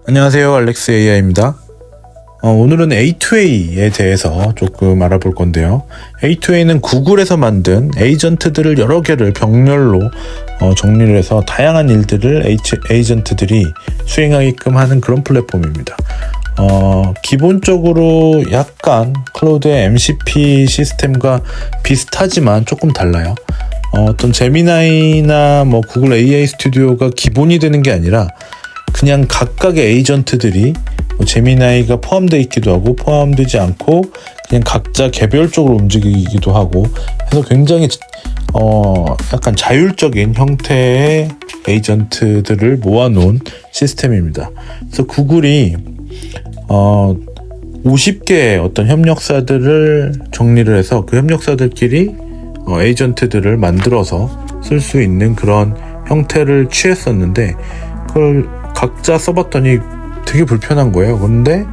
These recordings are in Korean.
안녕하세요, 알렉스 AI입니다. 오늘은 A2A에 대해서 조금 알아볼 건데요. A2A는 구글에서 만든 에이전트들을 여러 개를 병렬로 정리를 해서 다양한 일들을 에이전트들이 수행하게끔 하는 그런 플랫폼입니다. 기본적으로 약간 클라우드의 MCP 시스템과 비슷하지만 조금 달라요. 어떤 제미나이나 구글 AI 스튜디오가 기본이 되는 게 아니라 그냥 각각의 에이전트들이 제미나이가 포함되어 있기도 하고 포함되지 않고 그냥 각자 개별적으로 움직이기도 하고 해서 굉장히 약간 자율적인 형태의 에이전트들을 모아놓은 시스템입니다. 그래서 구글이 50개의 어떤 협력사들을 정리를 해서 그 협력사들끼리 에이전트들을 만들어서 쓸 수 있는 그런 형태를 취했었는데 그걸 각자 써봤더니 되게 불편한 거예요. 그런데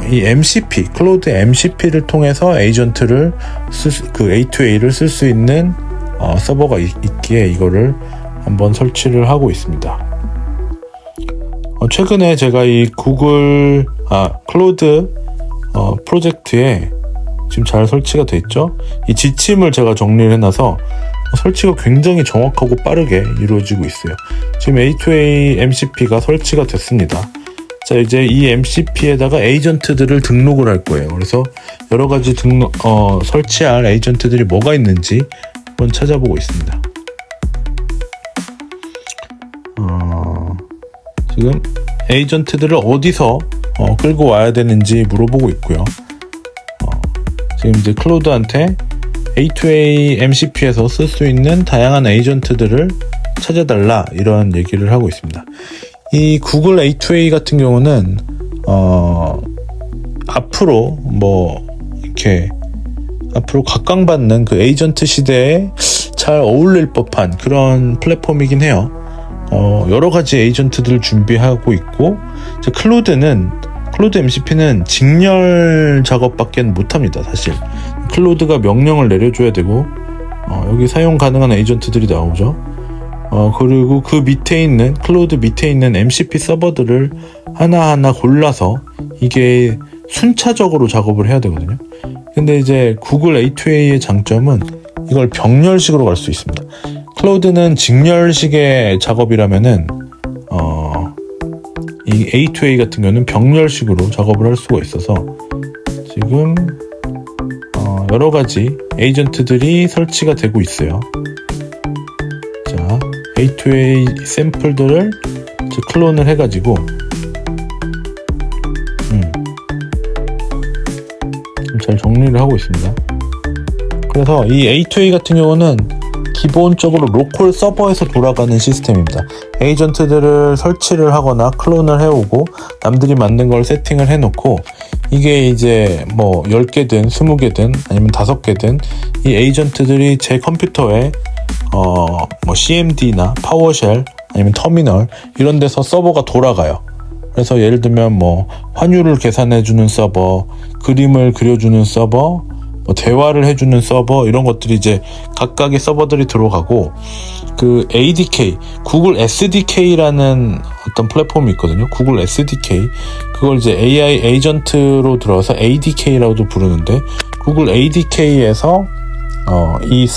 이 MCP, 클라우드 MCP를 통해서 에이전트를 그 A2A를 쓸 수 있는 서버가 있기에 이거를 한번 설치를 하고 있습니다. 최근에 제가 이 구글 클라우드 프로젝트에 지금 잘 설치가 돼 있죠. 이 지침을 제가 정리를 해놔서 설치가 굉장히 정확하고 빠르게 이루어지고 있어요. 지금 A2A MCP가 설치가 됐습니다. 자, 이제 이 MCP에다가 에이전트들을 등록을 할 거예요. 그래서 여러 가지 설치할 에이전트들이 뭐가 있는지 한번 찾아보고 있습니다. 지금 에이전트들을 어디서 끌고 와야 되는지 물어보고 있고요. 지금 이제 클라우드한테 A2A MCP에서 쓸 수 있는 다양한 에이전트들을 찾아달라 이런 얘기를 하고 있습니다. 이 구글 A2A 같은 경우는 앞으로 이렇게 앞으로 각광받는 그 에이전트 시대에 잘 어울릴 법한 그런 플랫폼이긴 해요. 여러 가지 에이전트들을 준비하고 있고 클라우드 MCP는 직렬 작업밖에 못합니다. 사실 클라우드가 명령을 내려줘야 되고 여기 사용 가능한 에이전트들이 나오죠. 그리고 그 밑에 있는 클라우드 밑에 있는 MCP 서버들을 하나하나 골라서 이게 순차적으로 작업을 해야 되거든요. 근데 이제 구글 A2A의 장점은 이걸 병렬식으로 갈 수 있습니다. 클라우드는 직렬식의 작업이라면은 이 A2A 같은 경우는 병렬식으로 작업을 할 수가 있어서 지금 여러 가지 에이전트들이 설치가 되고 있어요. 자, A2A 샘플들을 클론을 해가지고 잘 정리를 하고 있습니다. 그래서 이 A2A 같은 경우는 기본적으로 로컬 서버에서 돌아가는 시스템입니다. 에이전트들을 설치를 하거나 클론을 해오고 남들이 만든 걸 세팅을 해놓고 이게 이제 10개든 20개든 아니면 5개든 이 에이전트들이 제 컴퓨터에 CMD나 파워쉘 아니면 터미널 이런 데서 서버가 돌아가요. 그래서 예를 들면 환율을 계산해주는 서버, 그림을 그려주는 서버, 대화를 해주는 서버 이런 것들이 이제 각각의 서버들이 들어가고 그 ADK, 구글 SDK라는 어떤 플랫폼이 있거든요. 구글 SDK 그걸 이제 AI 에이전트로 들어서 ADK라고도 부르는데 구글 ADK에서 이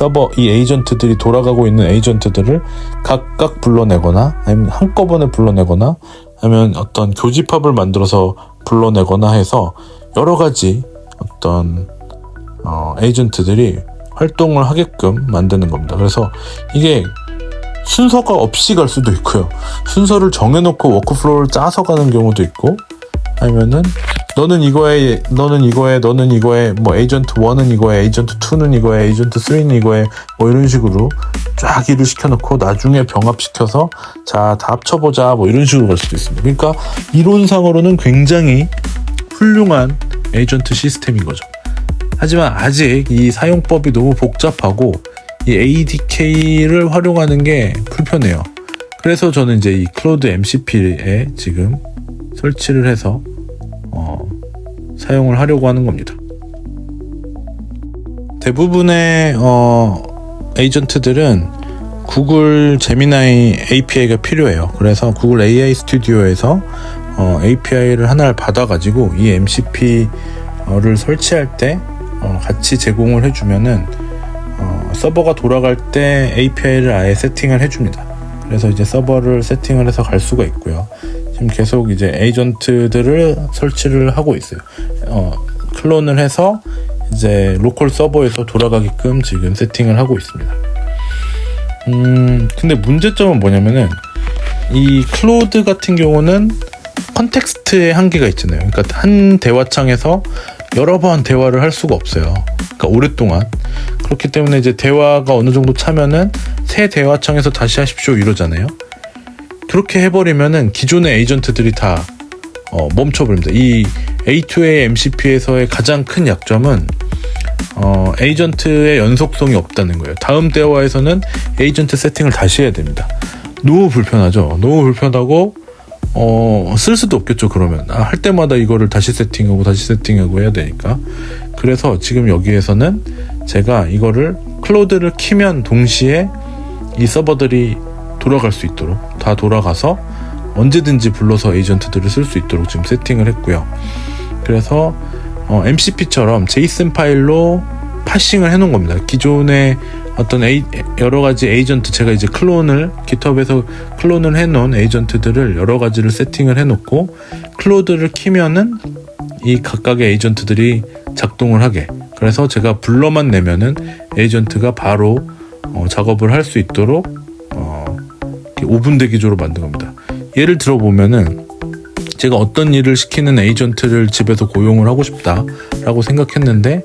에이전트들이 돌아가고 있는 에이전트들을 각각 불러내거나 아니면 한꺼번에 불러내거나 아니면 어떤 교집합을 만들어서 불러내거나 해서 여러 가지 어떤 에이전트들이 활동을 하게끔 만드는 겁니다. 그래서 이게 순서가 없이 갈 수도 있고요. 순서를 정해놓고 워크플로우를 짜서 가는 경우도 있고 아니면은 너는 이거에 에이전트 1은 이거에 에이전트 2는 이거에 에이전트 3는 이거에 이런 식으로 쫙 일을 시켜놓고 나중에 병합시켜서 자 다 합쳐보자 이런 식으로 갈 수도 있습니다. 그러니까 이론상으로는 굉장히 훌륭한 에이전트 시스템인 거죠. 하지만 아직 이 사용법이 너무 복잡하고 이 ADK를 활용하는 게 불편해요. 그래서 저는 이제 이 클라우드 MCP에 지금 설치를 해서 사용을 하려고 하는 겁니다. 대부분의 에이전트들은 구글 제미나이 API가 필요해요. 그래서 구글 AI 스튜디오에서 API를 하나를 받아가지고 이 MCP를 설치할 때 같이 제공을 해주면은 서버가 돌아갈 때 API를 아예 세팅을 해줍니다. 그래서 이제 서버를 세팅을 해서 갈 수가 있고요. 지금 계속 이제 에이전트들을 설치를 하고 있어요. 클론을 해서 이제 로컬 서버에서 돌아가게끔 지금 세팅을 하고 있습니다. 근데 문제점은 뭐냐면은 이 클로드 같은 경우는 컨텍스트의 한계가 있잖아요. 그러니까 한 대화창에서 여러 번 대화를 할 수가 없어요. 그러니까 오랫동안. 그렇기 때문에 이제 대화가 어느 정도 차면은 새 대화창에서 다시 하십시오 이러잖아요. 그렇게 해버리면은 기존의 에이전트들이 다 멈춰버립니다. 이 A2A MCP에서의 가장 큰 약점은 에이전트의 연속성이 없다는 거예요. 다음 대화에서는 에이전트 세팅을 다시 해야 됩니다. 너무 불편하죠. 너무 불편하고 쓸 수도 없겠죠. 그러면 할 때마다 이거를 다시 세팅하고 해야 되니까. 그래서 지금 여기에서는 제가 이거를 클로드를 키면 동시에 이 서버들이 돌아갈 수 있도록 다 돌아가서 언제든지 불러서 에이전트들을 쓸 수 있도록 지금 세팅을 했고요. 그래서 MCP처럼 JSON 파일로 파싱을 해놓은 겁니다. 기존의 어떤 여러 가지 에이전트, 제가 이제 GitHub에서 클론을 해놓은 에이전트들을 여러 가지를 세팅을 해놓고 클로드를 키면은 이 각각의 에이전트들이 작동을 하게. 그래서 제가 불러만 내면은 에이전트가 바로 작업을 할 수 있도록 5분 대기조로 만든 겁니다. 예를 들어 보면은 제가 어떤 일을 시키는 에이전트를 집에서 고용을 하고 싶다라고 생각했는데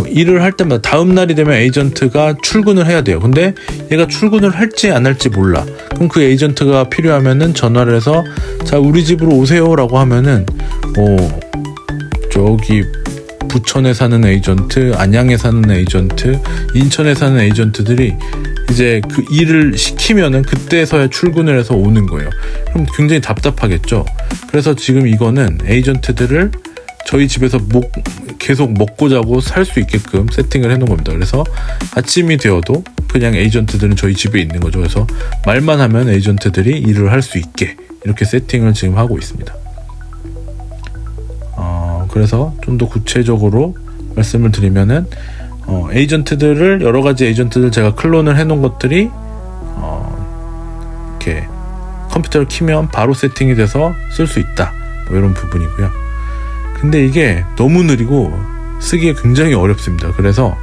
일을 할 때마다 다음 날이 되면 에이전트가 출근을 해야 돼요. 근데 얘가 출근을 할지 안 할지 몰라. 그럼 그 에이전트가 필요하면은 전화를 해서 자, 우리 집으로 오세요라고 하면은 저기 부천에 사는 에이전트, 안양에 사는 에이전트, 인천에 사는 에이전트들이 이제 그 일을 시키면은 그때서야 출근을 해서 오는 거예요. 그럼 굉장히 답답하겠죠. 그래서 지금 이거는 에이전트들을 저희 집에서 계속 먹고 자고 살 수 있게끔 세팅을 해놓은 겁니다. 그래서 아침이 되어도 그냥 에이전트들은 저희 집에 있는 거죠. 그래서 말만 하면 에이전트들이 일을 할 수 있게 이렇게 세팅을 지금 하고 있습니다. 그래서 좀 더 구체적으로 말씀을 드리면은 에이전트들을 여러 가지 에이전트들 제가 클론을 해놓은 것들이 이렇게 컴퓨터를 키면 바로 세팅이 돼서 쓸 수 있다. 뭐 이런 부분이고요. 근데 이게 너무 느리고 쓰기에 굉장히 어렵습니다. 그래서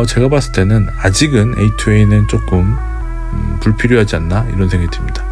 제가 봤을 때는 아직은 A2A는 조금 불필요하지 않나 이런 생각이 듭니다.